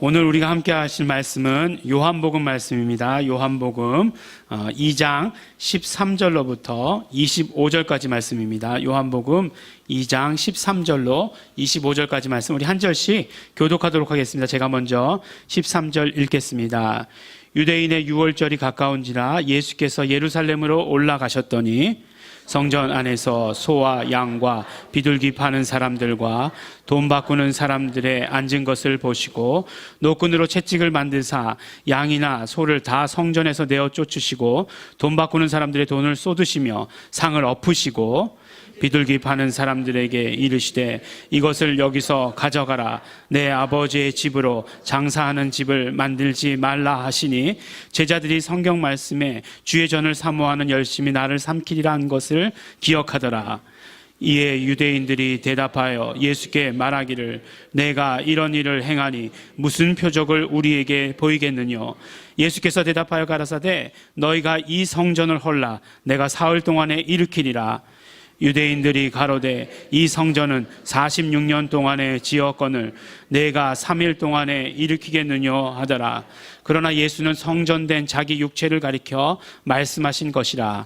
오늘 우리가 함께 하실 말씀은 요한복음 말씀입니다. 요한복음 2장 13절로부터 25절까지 말씀입니다. 요한복음 2장 13절로 25절까지 말씀, 우리 한 절씩 교독하도록 하겠습니다. 제가 먼저 13절 읽겠습니다. 유대인의 유월절이 가까운지라 예수께서 예루살렘으로 올라가셨더니 성전 안에서 소와 양과 비둘기 파는 사람들과 돈 바꾸는 사람들의 앉은 것을 보시고 노끈으로 채찍을 만드사 양이나 소를 다 성전에서 내어 쫓으시고 돈 바꾸는 사람들의 돈을 쏟으시며 상을 엎으시고 비둘기 파는 사람들에게 이르시되 이것을 여기서 가져가라. 내 아버지의 집으로 장사하는 집을 만들지 말라 하시니 제자들이 성경 말씀에 주의 전을 사모하는 열심히 나를 삼키리라 한 것을 기억하더라. 이에 유대인들이 대답하여 예수께 말하기를 내가 이런 일을 행하니 무슨 표적을 우리에게 보이겠느냐. 예수께서 대답하여 가라사대 너희가 이 성전을 헐라 내가 사흘 동안에 일으키리라. 유대인들이 가로되 이 성전은 46년 동안에 지었거늘 내가 3일 동안에 일으키겠느냐 하더라. 그러나 예수는 성전된 자기 육체를 가리켜 말씀하신 것이라.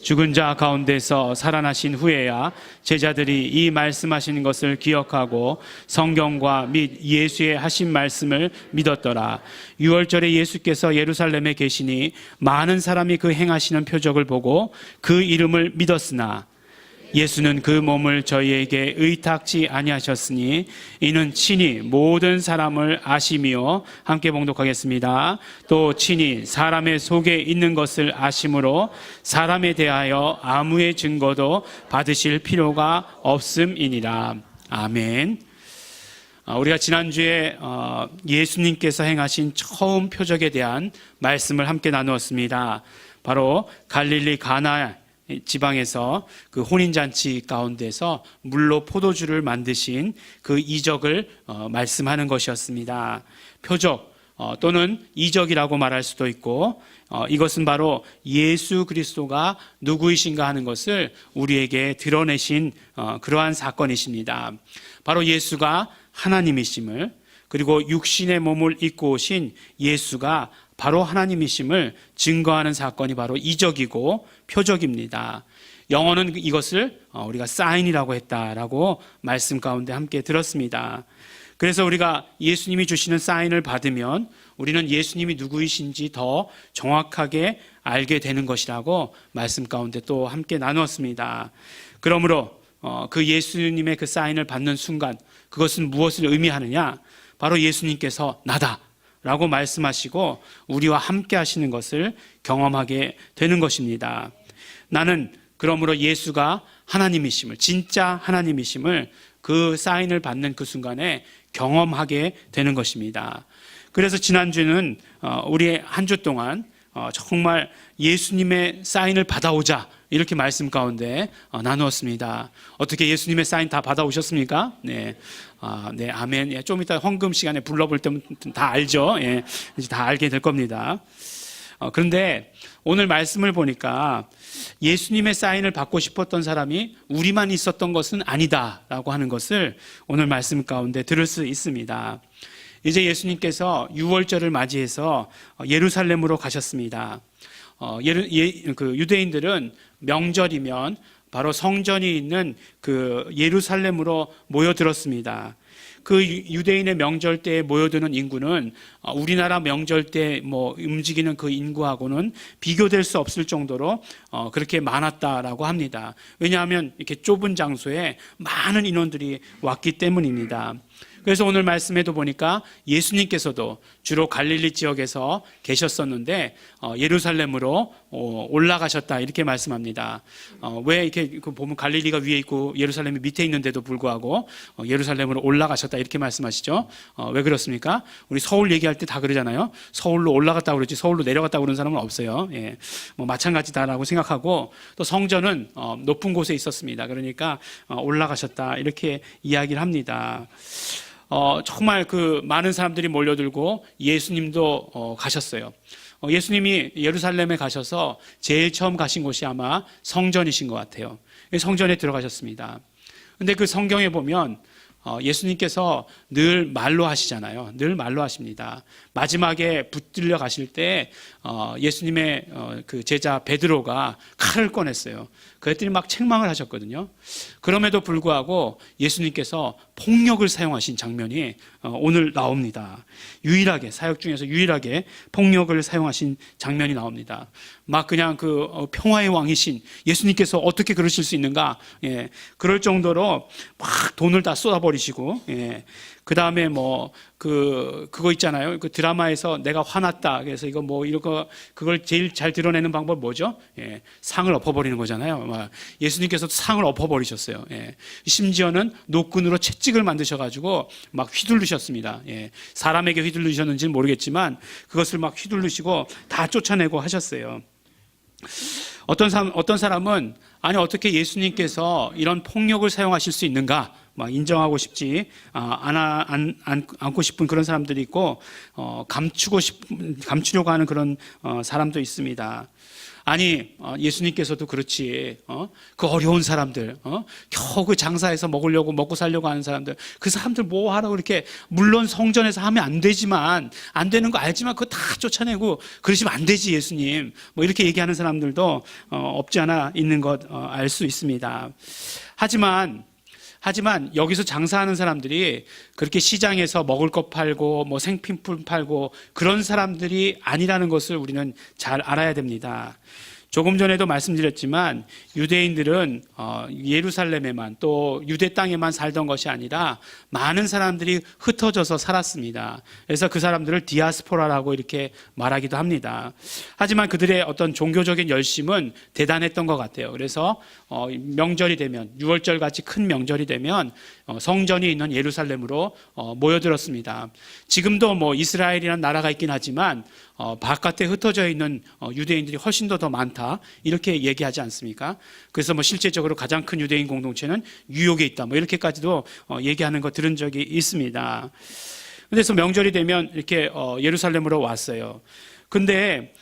죽은 자 가운데서 살아나신 후에야 제자들이 이 말씀하신 것을 기억하고 성경과 및 예수의 하신 말씀을 믿었더라. 유월절에 예수께서 예루살렘에 계시니 많은 사람이 그 행하시는 표적을 보고 그 이름을 믿었으나 예수는 그 몸을 저희에게 의탁지 아니하셨으니 이는 친히 모든 사람을 아심이요. 함께 봉독하겠습니다. 또 친히 사람의 속에 있는 것을 아심으로 사람에 대하여 아무의 증거도 받으실 필요가 없음이니라. 아멘. 우리가 지난주에 예수님께서 행하신 처음 표적에 대한 말씀을 함께 나누었습니다. 바로 갈릴리 가나 지방에서 그 혼인잔치 가운데서 물로 포도주를 만드신 그 이적을 말씀하는 것이었습니다. 표적 또는 이적이라고 말할 수도 있고 이것은 바로 예수 그리스도가 누구이신가 하는 것을 우리에게 드러내신 그러한 사건이십니다. 바로 예수가 하나님이심을, 그리고 육신의 몸을 입고 오신 예수가 바로 하나님이심을 증거하는 사건이 바로 이적이고 표적입니다. 영어는 이것을 우리가 사인이라고 했다라고 말씀 가운데 함께 들었습니다. 그래서 우리가 예수님이 주시는 사인을 받으면 우리는 예수님이 누구이신지 더 정확하게 알게 되는 것이라고 말씀 가운데 또 함께 나누었습니다. 그러므로 그 예수님의 그 사인을 받는 순간 그것은 무엇을 의미하느냐? 바로 예수님께서 나다 라고 말씀하시고 우리와 함께 하시는 것을 경험하게 되는 것입니다. 나는 그러므로 예수가 하나님이심을, 진짜 하나님이심을 그 사인을 받는 그 순간에 경험하게 되는 것입니다. 그래서 지난주에는 우리 한 주 동안 정말 예수님의 사인을 받아오자 이렇게 말씀 가운데 나누었습니다. 어떻게 예수님의 사인 다 받아오셨습니까? 네. 네, 아멘. 예, 좀 이따 헌금 시간에 불러볼 때면 다 알죠. 예, 이제 다 알게 될 겁니다. 그런데 오늘 말씀을 보니까 예수님의 사인을 받고 싶었던 사람이 우리만 있었던 것은 아니다라고 하는 것을 오늘 말씀 가운데 들을 수 있습니다. 이제 예수님께서 유월절을 맞이해서 예루살렘으로 가셨습니다. 그 유대인들은 명절이면 바로 성전이 있는 그 예루살렘으로 모여들었습니다. 그 유대인의 명절 때에 모여드는 인구는 우리나라 명절 때 움직이는 그 인구하고는 비교될 수 없을 정도로 그렇게 많았다라고 합니다. 왜냐하면 이렇게 좁은 장소에 많은 인원들이 왔기 때문입니다. 그래서 오늘 말씀에도 보니까 예수님께서도 주로 갈릴리 지역에서 계셨었는데 예루살렘으로 올라가셨다 이렇게 말씀합니다. 왜 이렇게 보면 갈릴리가 위에 있고 예루살렘이 밑에 있는데도 불구하고 예루살렘으로 올라가셨다 이렇게 말씀하시죠. 왜 그렇습니까? 우리 서울 얘기할 때 다 그러잖아요. 서울로 올라갔다고 그러지 서울로 내려갔다고 그러는 사람은 없어요. 예, 마찬가지다라고 생각하고 또 성전은 높은 곳에 있었습니다. 그러니까 올라가셨다 이렇게 이야기를 합니다. 정말 그 많은 사람들이 몰려들고 예수님도 가셨어요. 예수님이 예루살렘에 가셔서 제일 처음 가신 곳이 아마 성전이신 것 같아요. 성전에 들어가셨습니다. 근데 그 성경에 보면 예수님께서 늘 말로 하시잖아요. 늘 말로 하십니다. 마지막에 붙들려 가실 때 예수님의 그 제자 베드로가 칼을 꺼냈어요. 그랬더니 막 책망을 하셨거든요. 그럼에도 불구하고 예수님께서 폭력을 사용하신 장면이 오늘 나옵니다. 유일하게, 사역 중에서 유일하게 폭력을 사용하신 장면이 나옵니다. 막 그냥 그 평화의 왕이신 예수님께서 어떻게 그러실 수 있는가? 예, 그럴 정도로 막 돈을 다 쏟아버리시고, 예, 그 다음에 뭐 그거 있잖아요. 그 드라마에서 내가 화났다. 그래서 이거 뭐 이거 그걸 제일 잘 드러내는 방법 뭐죠? 예, 상을 엎어버리는 거잖아요. 막 예수님께서도 상을 엎어버리셨어요. 예, 심지어는 노끈으로 채찍을 만드셔가지고 막 휘둘르셨습니다. 예, 사람에게 휘둘르셨는지는 모르겠지만 그것을 막 휘둘르시고 다 쫓아내고 하셨어요. 어떤 사람은 아니 어떻게 예수님께서 이런 폭력을 사용하실 수 있는가? 막 인정하고 싶지 않고 싶은 그런 사람들이 있고 감추려고 하는 그런 사람도 있습니다. 아니 예수님께서도 그렇지 그 어려운 사람들 겨우 그 장사해서 먹고 살려고 하는 사람들 그 사람들 뭐 하라고 이렇게 물론 성전에서 하면 안 되지만 안 되는 거 알지만 그거 다 쫓아내고 그러시면 안 되지 예수님 뭐 이렇게 얘기하는 사람들도 없지 않아 있는 것 알 수 있습니다. 하지만 여기서 장사하는 사람들이 그렇게 시장에서 먹을 것 팔고 뭐 생필품 팔고 그런 사람들이 아니라는 것을 우리는 잘 알아야 됩니다. 조금 전에도 말씀드렸지만 유대인들은 예루살렘에만 또 유대 땅에만 살던 것이 아니라 많은 사람들이 흩어져서 살았습니다. 그래서 그 사람들을 디아스포라라고 이렇게 말하기도 합니다. 하지만 그들의 어떤 종교적인 열심은 대단했던 것 같아요. 그래서 명절이 되면 6월절 같이 큰 명절이 되면 성전이 있는 예루살렘으로 모여들었습니다. 지금도 뭐 이스라엘이라는 나라가 있긴 하지만 바깥에 흩어져 있는 유대인들이 훨씬 더 많다 이렇게 얘기하지 않습니까? 그래서 뭐 실제적으로 가장 큰 유대인 공동체는 뉴욕에 있다 뭐 이렇게까지도 얘기하는 거 들은 적이 있습니다. 그래서 명절이 되면 이렇게 예루살렘으로 왔어요. 근데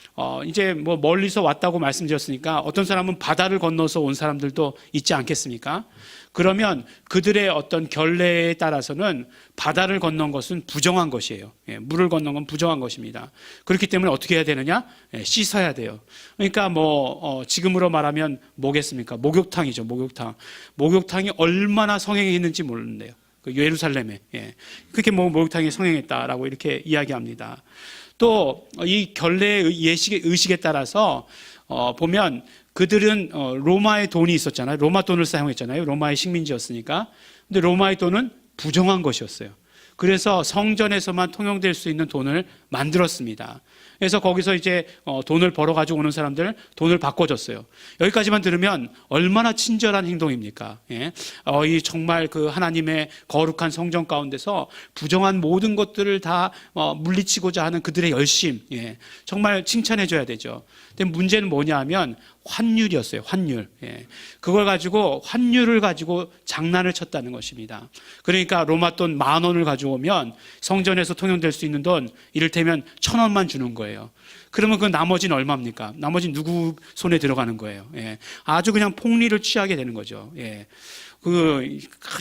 이제 뭐 멀리서 왔다고 말씀드렸으니까 어떤 사람은 바다를 건너서 온 사람들도 있지 않겠습니까? 그러면 그들의 어떤 결례에 따라서는 바다를 건넌 것은 부정한 것이에요. 예, 물을 건넌 건 부정한 것입니다. 그렇기 때문에 어떻게 해야 되느냐? 예, 씻어야 돼요. 그러니까 뭐 지금으로 말하면 뭐겠습니까? 목욕탕이죠. 목욕탕이 얼마나 성행했는지 모르는데요. 그 예루살렘에 그렇게 목욕탕이 성행했다라고 이렇게 이야기합니다. 또 이 결례의 의식에 따라서 보면 그들은 로마의 돈이 있었잖아요. 로마 돈을 사용했잖아요. 로마의 식민지였으니까. 근데 로마의 돈은 부정한 것이었어요. 그래서 성전에서만 통용될 수 있는 돈을 만들었습니다. 그래서 거기서 이제 돈을 벌어 가지고 오는 사람들 돈을 바꿔줬어요. 여기까지만 들으면 얼마나 친절한 행동입니까? 예? 이 정말 그 하나님의 거룩한 성전 가운데서 부정한 모든 것들을 다 물리치고자 하는 그들의 열심, 예. 정말 칭찬해줘야 되죠. 근데 문제는 뭐냐 하면 환율이었어요. 환율. 예. 그걸 가지고 환율을 가지고 장난을 쳤다는 것입니다. 그러니까 로마 돈 10,000원을 가지고 오면 성전에서 통용될 수 있는 돈 이를테면 1,000원만 주는 거예요. 그러면 그 나머지는 얼마입니까? 나머지는 누구 손에 들어가는 거예요. 예. 아주 그냥 폭리를 취하게 되는 거죠. 예.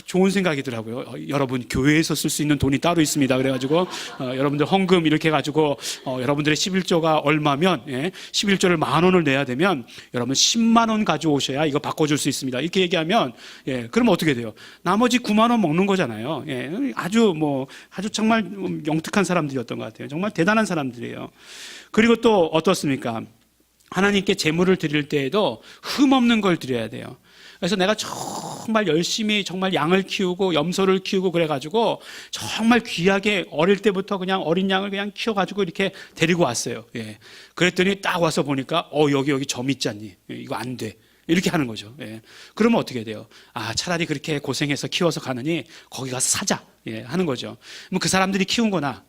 좋은 생각이더라고요. 여러분 교회에서 쓸 수 있는 돈이 따로 있습니다. 그래가지고 여러분들 헌금 이렇게 해가지고 여러분들의 11조가 얼마면 11조를 10,000원을 내야 되면 여러분 10만 원 가져오셔야 이거 바꿔줄 수 있습니다. 이렇게 얘기하면 그러면 어떻게 돼요? 나머지 9만 원 먹는 거잖아요. 아주 정말 영특한 사람들이었던 것 같아요. 정말 대단한 사람들이에요. 그리고 또 어떻습니까? 하나님께 제물을 드릴 때에도 흠없는 걸 드려야 돼요. 그래서 내가 정말 열심히 정말 양을 키우고 염소를 키우고 그래가지고 정말 귀하게 어릴 때부터 그냥 어린 양을 그냥 키워가지고 이렇게 데리고 왔어요. 예. 그랬더니 딱 와서 보니까 여기 점 있지 않니? 이거 안 돼. 이렇게 하는 거죠. 예. 그러면 어떻게 돼요? 차라리 그렇게 고생해서 키워서 가느니 거기 가서 사자. 하는 거죠. 뭐 그 사람들이 키운 거나,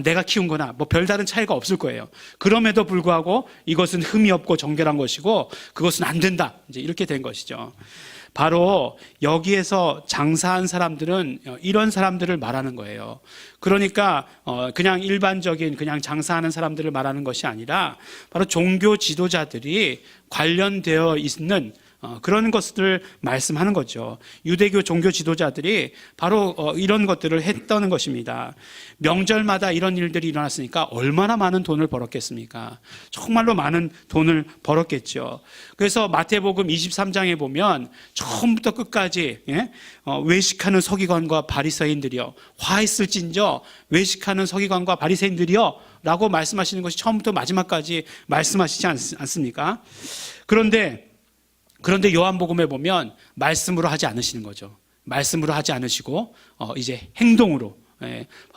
내가 키운 거나, 뭐 별다른 차이가 없을 거예요. 그럼에도 불구하고 이것은 흠이 없고 정결한 것이고 그것은 안 된다. 이제 이렇게 된 것이죠. 바로 여기에서 장사한 사람들은 이런 사람들을 말하는 거예요. 그러니까 그냥 일반적인 그냥 장사하는 사람들을 말하는 것이 아니라 바로 종교 지도자들이 관련되어 있는 그런 것들을 말씀하는 거죠. 유대교 종교 지도자들이 바로 이런 것들을 했다는 것입니다. 명절마다 이런 일들이 일어났으니까 얼마나 많은 돈을 벌었겠습니까? 정말로 많은 돈을 벌었겠죠. 그래서 마태복음 23장에 보면 처음부터 끝까지 외식하는 서기관과 바리새인들이여 화했을진저 외식하는 서기관과 바리새인들이여 라고 말씀하시는 것이 처음부터 마지막까지 말씀하시지 않습니까? 그런데 요한복음에 보면 말씀으로 하지 않으시는 거죠. 말씀으로 하지 않으시고 이제 행동으로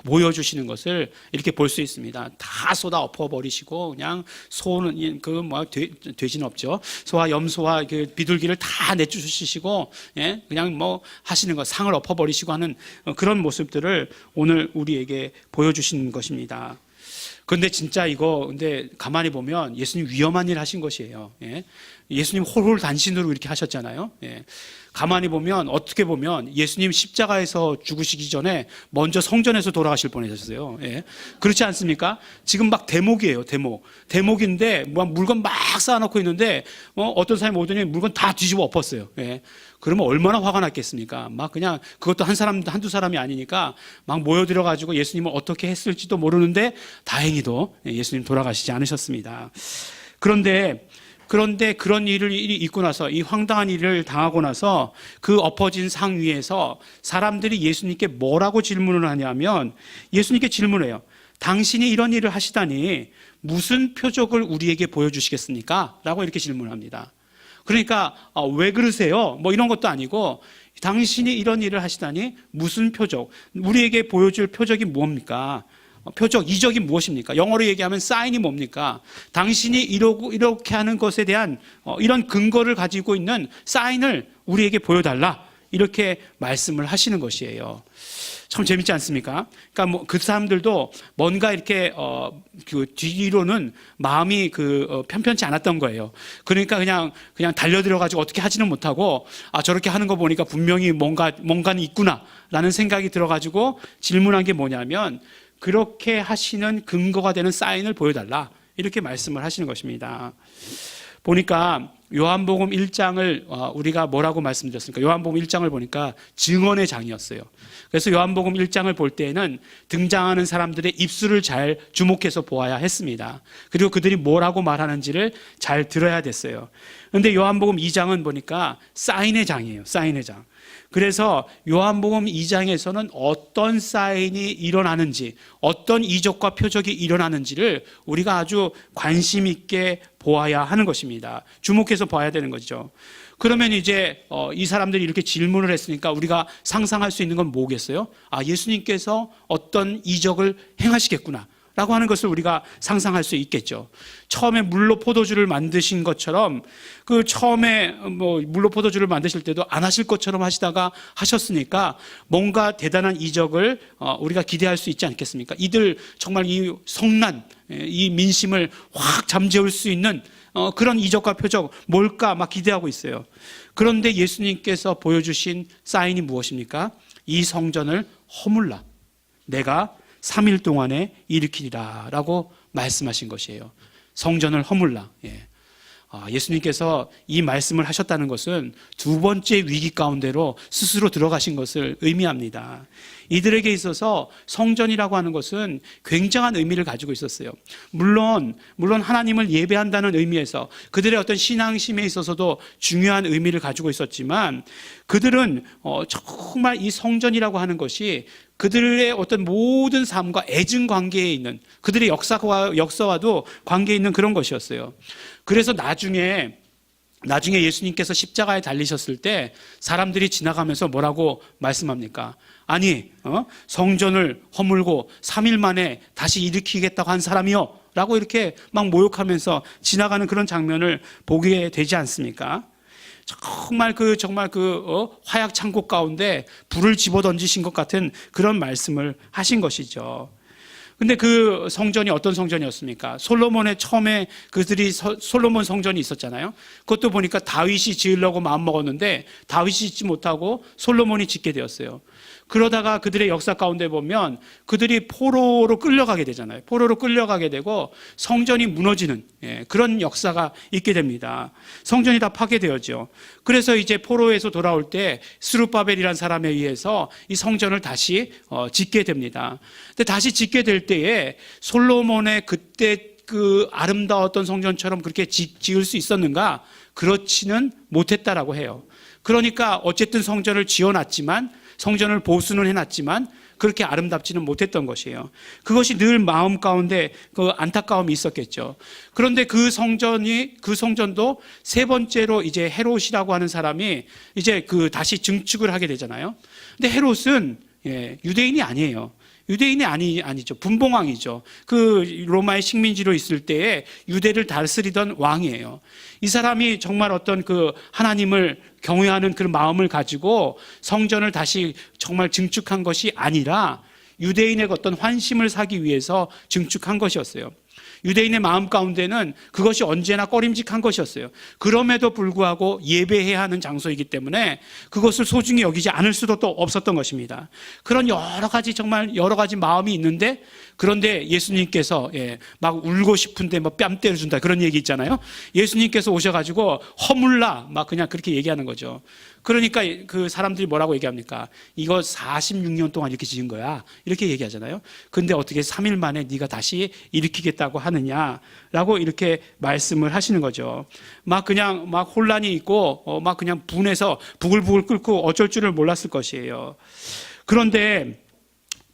보여주시는 것을 이렇게 볼 수 있습니다. 다 쏟아 엎어버리시고 그냥 소는 돼지는 없죠. 소와 염소와 그 비둘기를 다 내쫓으시고 그냥 하시는 것, 상을 엎어버리시고 하는 그런 모습들을 오늘 우리에게 보여주시는 것입니다. 근데 진짜 근데 가만히 보면 예수님 위험한 일 하신 것이에요. 예수님 홀홀 단신으로 이렇게 하셨잖아요. 가만히 보면, 어떻게 보면 예수님 십자가에서 죽으시기 전에 먼저 성전에서 돌아가실 뻔하셨어요. 그렇지 않습니까? 지금 막 대목이에요, 대목인데 물건 막 쌓아놓고 있는데 어떤 사람이 오더니 물건 다 뒤집어 엎었어요. 그러면 얼마나 화가 났겠습니까? 막 그냥 그것도 한두 사람이 아니니까 막 모여들어가지고 예수님을 어떻게 했을지도 모르는데 다행히도 예수님 돌아가시지 않으셨습니다. 그런데 그런 일을 있고 나서, 이 황당한 일을 당하고 나서 그 엎어진 상 위에서 사람들이 예수님께 뭐라고 질문을 하냐면, 예수님께 질문해요. 당신이 이런 일을 하시다니 무슨 표적을 우리에게 보여주시겠습니까? 라고 이렇게 질문을 합니다. 그러니까 왜 그러세요? 이런 것도 아니고, 당신이 이런 일을 하시다니 무슨 표적, 우리에게 보여줄 표적이 뭡니까? 표적, 이적이 무엇입니까? 영어로 얘기하면 사인이 뭡니까? 당신이 이렇게 하는 것에 대한 이런 근거를 가지고 있는 사인을 우리에게 보여달라, 이렇게 말씀을 하시는 것이에요. 참 재밌지 않습니까? 그러니까 그 사람들도 뭔가 이렇게 그 뒤로는 마음이 편편치 않았던 거예요. 그러니까 그냥 달려들어가지고 어떻게 하지는 못하고, 저렇게 하는 거 보니까 분명히 뭔가는 있구나라는 생각이 들어가지고 질문한 게 뭐냐면, 그렇게 하시는 근거가 되는 사인을 보여달라, 이렇게 말씀을 하시는 것입니다. 보니까 요한복음 1장을 우리가 뭐라고 말씀드렸습니까? 요한복음 1장을 보니까 증언의 장이었어요. 그래서 요한복음 1장을 볼 때에는 등장하는 사람들의 입술을 잘 주목해서 보아야 했습니다. 그리고 그들이 뭐라고 말하는지를 잘 들어야 됐어요. 그런데 요한복음 2장은 보니까 사인의 장이에요. 사인의 장. 그래서 요한복음 2장에서는 어떤 사인이 일어나는지, 어떤 이적과 표적이 일어나는지를 우리가 아주 관심 있게 보아야 하는 것입니다. 주목해서 봐야 되는 거죠. 그러면 이제 이 사람들이 이렇게 질문을 했으니까 우리가 상상할 수 있는 건 뭐겠어요? 예수님께서 어떤 이적을 행하시겠구나 라고 하는 것을 우리가 상상할 수 있겠죠. 처음에 물로 포도주를 만드신 것처럼, 처음에 물로 포도주를 만드실 때도 안 하실 것처럼 하시다가 하셨으니까 뭔가 대단한 이적을 우리가 기대할 수 있지 않겠습니까? 이들 정말 이 성난, 이 민심을 확 잠재울 수 있는 그런 이적과 표적 뭘까 막 기대하고 있어요. 그런데 예수님께서 보여주신 사인이 무엇입니까? 이 성전을 허물라, 내가 3일 동안에 일으키리라 라고 말씀하신 것이에요. 성전을 허물라. 예수님께서 이 말씀을 하셨다는 것은 두 번째 위기 가운데로 스스로 들어가신 것을 의미합니다. 이들에게 있어서 성전이라고 하는 것은 굉장한 의미를 가지고 있었어요. 물론 하나님을 예배한다는 의미에서 그들의 어떤 신앙심에 있어서도 중요한 의미를 가지고 있었지만, 그들은 정말 이 성전이라고 하는 것이 그들의 어떤 모든 삶과 애증 관계에 있는, 그들의 역사와도 관계에 있는 그런 것이었어요. 그래서 나중에 예수님께서 십자가에 달리셨을 때 사람들이 지나가면서 뭐라고 말씀합니까? 아니, 성전을 허물고 3일 만에 다시 일으키겠다고 한 사람이요 라고 이렇게 막 모욕하면서 지나가는 그런 장면을 보게 되지 않습니까? 정말 화약 창고 가운데 불을 집어 던지신 것 같은 그런 말씀을 하신 것이죠. 근데 그 성전이 어떤 성전이었습니까? 솔로몬의 처음에 그들이 솔로몬 성전이 있었잖아요. 그것도 보니까 다윗이 지으려고 마음먹었는데 다윗이 짓지 못하고 솔로몬이 짓게 되었어요. 그러다가 그들의 역사 가운데 보면 그들이 포로로 끌려가게 되잖아요. 포로로 끌려가게 되고 성전이 무너지는 그런 역사가 있게 됩니다. 성전이 다 파괴되었죠. 그래서 이제 포로에서 돌아올 때 스룹바벨이라는 사람에 의해서 이 성전을 다시 짓게 됩니다. 근데 다시 짓게 될 때에 솔로몬의 그때 그 아름다웠던 성전처럼 그렇게 지을 수 있었는가? 그렇지는 못했다라고 해요. 그러니까 어쨌든 성전을 지어놨지만, 성전을 보수는 해놨지만 그렇게 아름답지는 못했던 것이에요. 그것이 늘 마음 가운데 그 안타까움이 있었겠죠. 그런데 그 성전도 세 번째로 이제 헤롯이라고 하는 사람이 이제 그 다시 증축을 하게 되잖아요. 근데 헤롯은 유대인이 아니에요. 유대인이 아니죠. 분봉왕이죠. 그 로마의 식민지로 있을 때에 유대를 다스리던 왕이에요. 이 사람이 정말 어떤 그 하나님을 경외하는 그런 마음을 가지고 성전을 다시 정말 증축한 것이 아니라 유대인의 어떤 환심을 사기 위해서 증축한 것이었어요. 유대인의 마음 가운데는 그것이 언제나 꺼림직한 것이었어요. 그럼에도 불구하고 예배해야 하는 장소이기 때문에 그것을 소중히 여기지 않을 수도 또 없었던 것입니다. 그런 정말 여러 가지 마음이 있는데, 그런데 예수님께서 막 울고 싶은데 뭐 뺨 때려준다 그런 얘기 있잖아요. 예수님께서 오셔가지고 허물라 막 그냥 그렇게 얘기하는 거죠. 그러니까 그 사람들이 뭐라고 얘기합니까? 이거 46년 동안 이렇게 지은 거야, 이렇게 얘기하잖아요. 근데 어떻게 3일 만에 네가 다시 일으키겠다고 하느냐라고 이렇게 말씀을 하시는 거죠. 막 그냥 막 혼란이 있고 막 그냥 분해서 부글부글 끓고 어쩔 줄을 몰랐을 것이에요. 그런데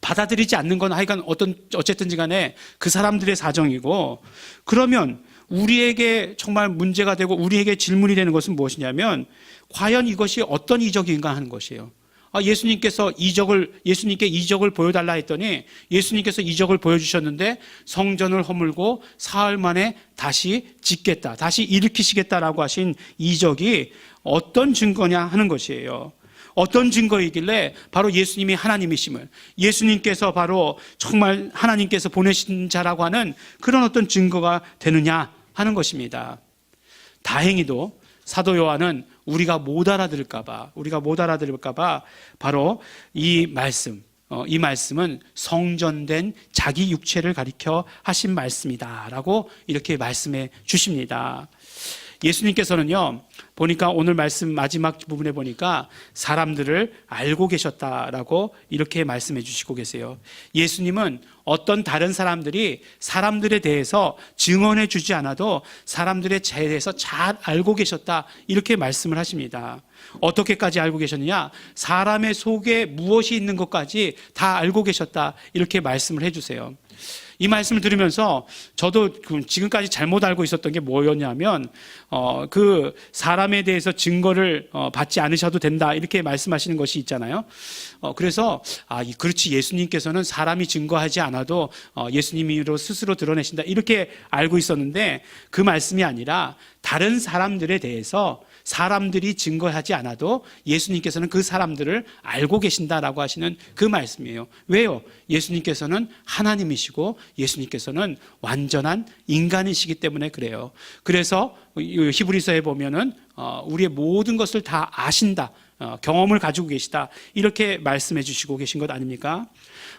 받아들이지 않는 건 하여간 어쨌든지 간에 그 사람들의 사정이고, 그러면 우리에게 정말 문제가 되고 우리에게 질문이 되는 것은 무엇이냐면, 과연 이것이 어떤 이적인가 하는 것이에요. 예수님께 이적을 보여달라 했더니 예수님께서 이적을 보여주셨는데 성전을 허물고 사흘 만에 다시 짓겠다, 다시 일으키시겠다라고 하신 이적이 어떤 증거냐 하는 것이에요. 어떤 증거이길래 바로 예수님이 하나님이심을, 예수님께서 바로 정말 하나님께서 보내신 자라고 하는 그런 어떤 증거가 되느냐 하는 것입니다. 다행히도 사도 요한은 우리가 못 알아들을까봐 바로 이 말씀은 성전된 자기 육체를 가리켜 하신 말씀이다라고 이렇게 말씀해 주십니다. 예수님께서는요, 보니까 오늘 말씀 마지막 부분에 보니까 사람들을 알고 계셨다라고 이렇게 말씀해 주시고 계세요. 예수님은 어떤 다른 사람들에 대해서 증언해 주지 않아도 사람들에 대해서 잘 알고 계셨다, 이렇게 말씀을 하십니다. 어떻게까지 알고 계셨느냐? 사람의 속에 무엇이 있는 것까지 다 알고 계셨다, 이렇게 말씀을 해 주세요. 이 말씀을 들으면서 저도 지금까지 잘못 알고 있었던 게 뭐였냐면, 그 사람에 대해서 증거를 받지 않으셔도 된다, 이렇게 말씀하시는 것이 있잖아요. 그래서 그렇지, 예수님께서는 사람이 증거하지 않아도 예수님으로 스스로 드러내신다, 이렇게 알고 있었는데, 그 말씀이 아니라 다른 사람들에 대해서 사람들이 증거하지 않아도 예수님께서는 그 사람들을 알고 계신다라고 하시는 그 말씀이에요. 왜요? 예수님께서는 하나님이시고 예수님께서는 완전한 인간이시기 때문에 그래요. 그래서 히브리서에 보면은 우리의 모든 것을 다 아신다, 경험을 가지고 계시다, 이렇게 말씀해 주시고 계신 것 아닙니까?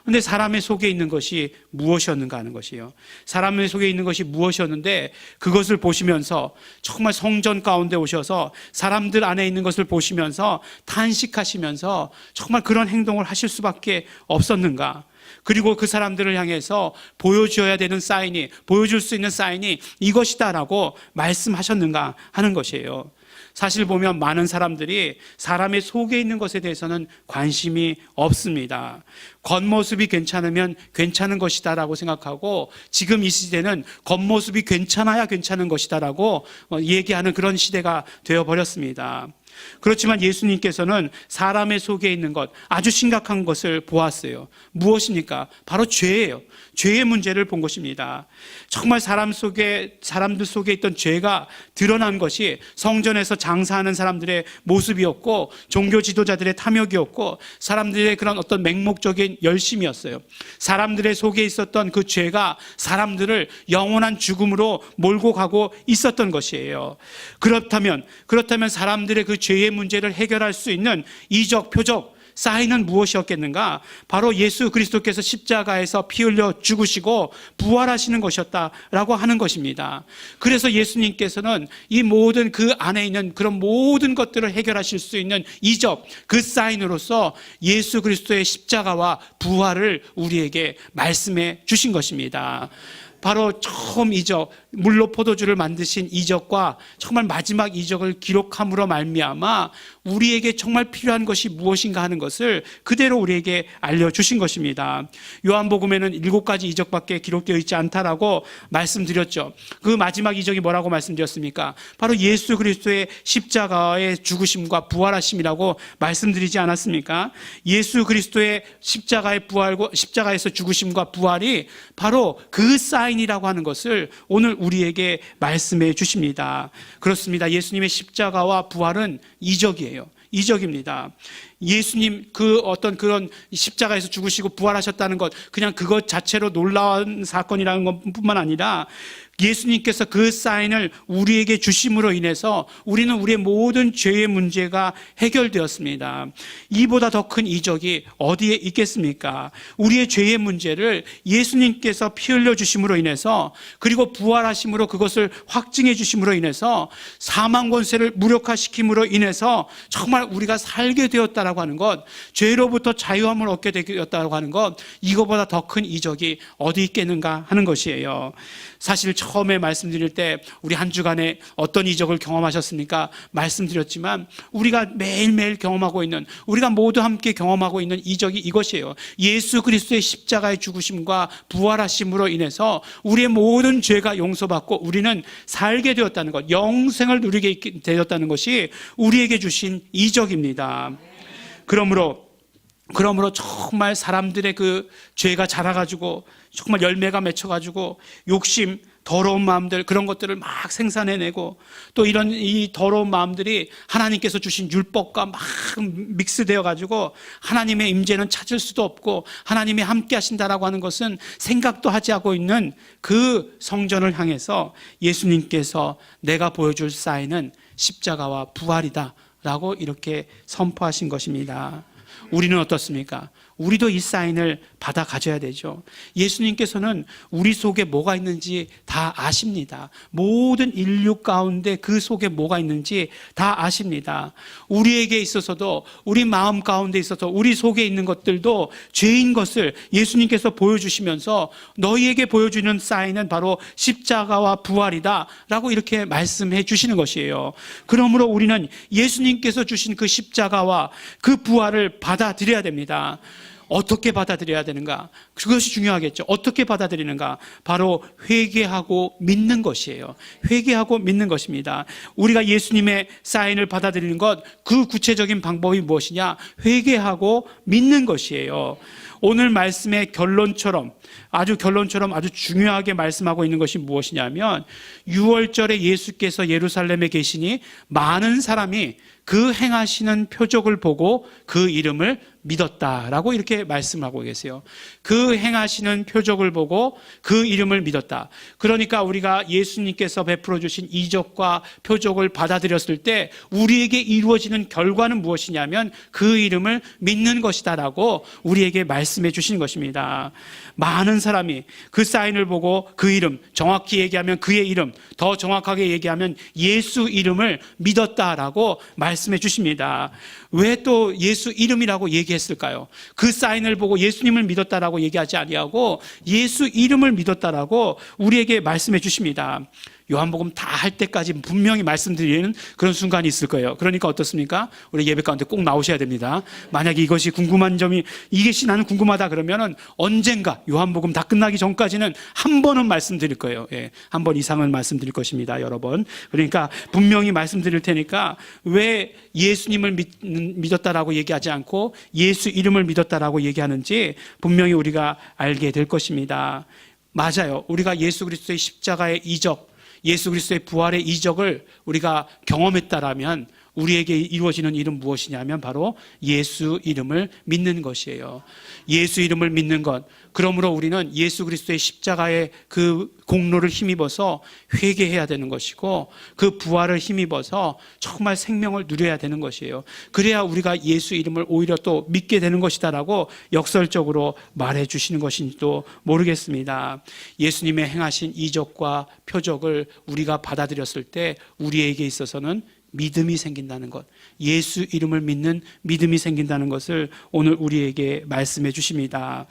그런데 사람의 속에 있는 것이 무엇이었는가 하는 것이에요. 사람의 속에 있는 것이 무엇이었는데, 그것을 보시면서 정말 성전 가운데 오셔서 사람들 안에 있는 것을 보시면서 탄식하시면서 정말 그런 행동을 하실 수밖에 없었는가? 그리고 그 사람들을 향해서 보여줘야 되는 사인이, 보여줄 수 있는 사인이 이것이다라고 말씀하셨는가 하는 것이에요. 사실 보면 많은 사람들이 사람의 속에 있는 것에 대해서는 관심이 없습니다. 겉모습이 괜찮으면 괜찮은 것이다라고 생각하고, 지금 이 시대는 겉모습이 괜찮아야 괜찮은 것이다라고 얘기하는 그런 시대가 되어버렸습니다. 그렇지만 예수님께서는 사람의 속에 있는 것, 아주 심각한 것을 보았어요. 무엇입니까? 바로 죄예요. 죄의 문제를 본 것입니다. 정말 사람들 속에 있던 죄가 드러난 것이 성전에서 장사하는 사람들의 모습이었고, 종교 지도자들의 탐욕이었고, 사람들의 그런 어떤 맹목적인 열심이었어요. 사람들의 속에 있었던 그 죄가 사람들을 영원한 죽음으로 몰고 가고 있었던 것이에요. 그렇다면 사람들의 그 죄의 문제를 해결할 수 있는 이적, 표적, 사인은 무엇이었겠는가? 바로 예수 그리스도께서 십자가에서 피 흘려 죽으시고 부활하시는 것이었다라고 하는 것입니다. 그래서 예수님께서는 이 모든 그 안에 있는 그런 모든 것들을 해결하실 수 있는 이적, 그 사인으로서 예수 그리스도의 십자가와 부활을 우리에게 말씀해 주신 것입니다. 바로 처음 이적, 물로 포도주를 만드신 이적과 정말 마지막 이적을 기록함으로 말미암아 우리에게 정말 필요한 것이 무엇인가 하는 것을 그대로 우리에게 알려주신 것입니다. 요한복음에는 7가지 이적밖에 기록되어 있지 않다라고 말씀드렸죠. 그 마지막 이적이 뭐라고 말씀드렸습니까? 바로 예수 그리스도의 십자가의 죽으심과 부활하심이라고 말씀드리지 않았습니까? 예수 그리스도의 십자가의 부활과 십자가에서 죽으심과 부활이 바로 그 사인이라고 하는 것을 오늘 우리에게 말씀해 주십니다. 그렇습니다. 예수님의 십자가와 부활은 이적이에요. 이적입니다. 예수님 그 어떤 그런 십자가에서 죽으시고 부활하셨다는 것, 그냥 그것 자체로 놀라운 사건이라는 것뿐만 아니라 예수님께서 그 사인을 우리에게 주심으로 인해서 우리는 우리의 모든 죄의 문제가 해결되었습니다. 이보다 더 큰 이적이 어디에 있겠습니까? 우리의 죄의 문제를 예수님께서 피 흘려 주심으로 인해서, 그리고 부활하심으로 그것을 확증해 주심으로 인해서, 사망 권세를 무력화시킴으로 인해서 정말 우리가 살게 되었다라고 하는 것, 죄로부터 자유함을 얻게 되었다라고 하는 것, 이거보다 더 큰 이적이 어디 있겠는가 하는 것이에요. 사실 처음에 말씀드릴 때 우리 한 주간에 어떤 이적을 경험하셨습니까? 말씀드렸지만 우리가 매일매일 경험하고 있는, 우리가 모두 함께 경험하고 있는 이적이 이것이에요. 예수 그리스도의 십자가의 죽으심과 부활하심으로 인해서 우리의 모든 죄가 용서받고 우리는 살게 되었다는 것, 영생을 누리게 되었다는 것이 우리에게 주신 이적입니다. 그러므로 정말 사람들의 그 죄가 자라가지고 정말 열매가 맺혀가지고 욕심, 더러운 마음들, 그런 것들을 막 생산해내고, 또 이런 이 더러운 마음들이 하나님께서 주신 율법과 막 믹스되어 가지고 하나님의 임재는 찾을 수도 없고 하나님이 함께 하신다라고 하는 것은 생각도 하지 않고 있는 그 성전을 향해서 예수님께서 내가 보여줄 사인은 십자가와 부활이다 라고 이렇게 선포하신 것입니다. 우리는 어떻습니까? 우리도 이 사인을 받아 가져야 되죠. 예수님께서는 우리 속에 뭐가 있는지 다 아십니다. 모든 인류 가운데 그 속에 뭐가 있는지 다 아십니다. 우리에게 있어서도, 우리 마음 가운데 있어서 우리 속에 있는 것들도 죄인 것을 예수님께서 보여주시면서 너희에게 보여주는 사인은 바로 십자가와 부활이다 라고 이렇게 말씀해 주시는 것이에요. 그러므로 우리는 예수님께서 주신 그 십자가와 그 부활을 받아들여야 됩니다. 어떻게 받아들여야 되는가? 그것이 중요하겠죠. 어떻게 받아들이는가? 바로 회개하고 믿는 것이에요. 회개하고 믿는 것입니다. 우리가 예수님의 사인을 받아들이는 것, 그 구체적인 방법이 무엇이냐? 회개하고 믿는 것이에요. 오늘 말씀의 결론처럼 아주 중요하게 말씀하고 있는 것이 무엇이냐면, 6월절에 예수께서 예루살렘에 계시니 많은 사람이 그 행하시는 표적을 보고 그 이름을 믿었다라고 이렇게 말씀하고 계세요. 그 행하시는 표적을 보고 그 이름을 믿었다. 그러니까 우리가 예수님께서 베풀어 주신 이적과 표적을 받아들였을 때 우리에게 이루어지는 결과는 무엇이냐면 그 이름을 믿는 것이다라고 우리에게 말씀해 주신 것입니다. 많은 사람이 그 사인을 보고 그 이름, 정확히 얘기하면 그의 이름, 더 정확하게 얘기하면 예수 이름을 믿었다라고 말씀해 주십니다. 왜 또 예수 이름이라고 얘기했을까요? 그 사인을 보고 예수님을 믿었다라고 얘기하지 아니하고 예수 이름을 믿었다라고 우리에게 말씀해 주십니다. 요한복음 다 할 때까지 분명히 말씀드리는 그런 순간이 있을 거예요. 그러니까 어떻습니까? 우리 예배 가운데 꼭 나오셔야 됩니다. 만약에 이것이 궁금한 점이, 이것이 나는 궁금하다 그러면은 언젠가 요한복음 다 끝나기 전까지는 한 번은 말씀드릴 거예요. 예, 한 번 이상은 말씀드릴 것입니다, 여러 번. 그러니까 분명히 말씀드릴 테니까 왜 예수님을 믿었다라고 얘기하지 않고 예수 이름을 믿었다라고 얘기하는지 분명히 우리가 알게 될 것입니다. 맞아요. 우리가 예수 그리스도의 십자가의 이적, 예수 그리스도의 부활의 이적을 우리가 경험했다라면 우리에게 이루어지는 일은 무엇이냐면 바로 예수 이름을 믿는 것이에요. 예수 이름을 믿는 것. 그러므로 우리는 예수 그리스도의 십자가의 그 공로를 힘입어서 회개해야 되는 것이고 그 부활을 힘입어서 정말 생명을 누려야 되는 것이에요. 그래야 우리가 예수 이름을 오히려 또 믿게 되는 것이다라고 역설적으로 말해 주시는 것인지도 모르겠습니다. 예수님의 행하신 이적과 표적을 우리가 받아들였을 때 우리에게 있어서는 믿음이 생긴다는 것, 예수 이름을 믿는 믿음이 생긴다는 것을 오늘 우리에게 말씀해 주십니다.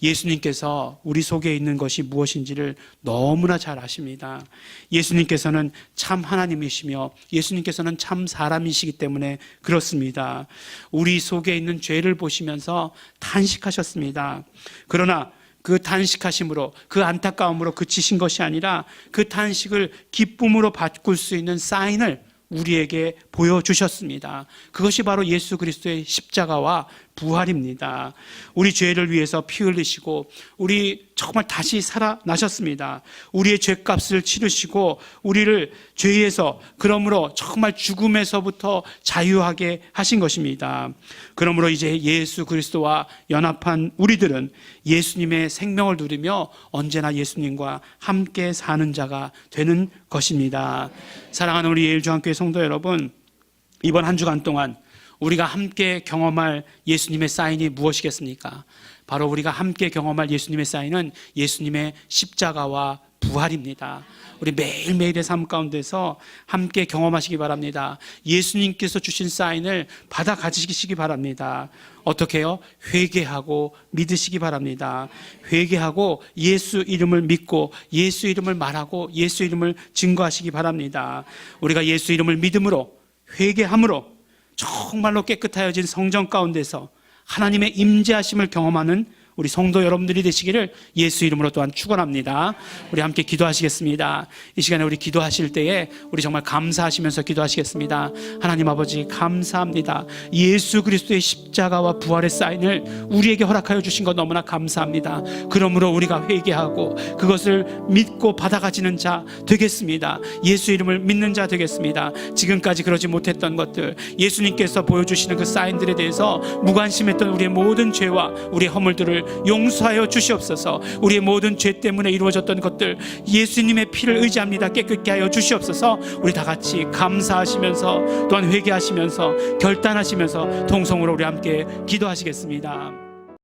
예수님께서 우리 속에 있는 것이 무엇인지를 너무나 잘 아십니다. 예수님께서는 참 하나님이시며 예수님께서는 참 사람이시기 때문에 그렇습니다. 우리 속에 있는 죄를 보시면서 탄식하셨습니다. 그러나 그 탄식하심으로, 그 안타까움으로 그치신 것이 아니라 그 탄식을 기쁨으로 바꿀 수 있는 사인을 우리에게 보여주셨습니다. 그것이 바로 예수 그리스도의 십자가와 부활입니다. 우리 죄를 위해서 피 흘리시고 우리 정말 다시 살아나셨습니다. 우리의 죄값을 치르시고 우리를 죄에서, 그러므로 정말 죽음에서부터 자유하게 하신 것입니다. 그러므로 이제 예수 그리스도와 연합한 우리들은 예수님의 생명을 누리며 언제나 예수님과 함께 사는 자가 되는 것입니다. 사랑하는 우리 예일중앙교회 성도 여러분, 이번 한 주간 동안 우리가 함께 경험할 예수님의 사인이 무엇이겠습니까? 바로 우리가 함께 경험할 예수님의 사인은 예수님의 십자가와 부활입니다. 우리 매일매일의 삶 가운데서 함께 경험하시기 바랍니다. 예수님께서 주신 사인을 받아 가지시기 바랍니다. 어떻게 해요? 회개하고 믿으시기 바랍니다. 회개하고 예수 이름을 믿고 예수 이름을 말하고 예수 이름을 증거하시기 바랍니다. 우리가 예수 이름을 믿음으로, 회개함으로 정말로 깨끗하여진 성전 가운데서 하나님의 임재하심을 경험하는 우리 성도 여러분들이 되시기를 예수 이름으로 또한 축원합니다. 우리 함께 기도하시겠습니다. 이 시간에 우리 기도하실 때에 우리 정말 감사하시면서 기도하시겠습니다. 하나님 아버지 감사합니다. 예수 그리스도의 십자가와 부활의 사인을 우리에게 허락하여 주신 것 너무나 감사합니다. 그러므로 우리가 회개하고 그것을 믿고 받아가지는 자 되겠습니다. 예수 이름을 믿는 자 되겠습니다. 지금까지 그러지 못했던 것들, 예수님께서 보여주시는 그 사인들에 대해서 무관심했던 우리의 모든 죄와 우리의 허물들을 용서하여 주시옵소서. 우리의 모든 죄 때문에 이루어졌던 것들 예수님의 피를 의지합니다. 깨끗게 하여 주시옵소서. 우리 다 같이 감사하시면서 또한 회개하시면서 결단하시면서 통성으로 우리 함께 기도하시겠습니다.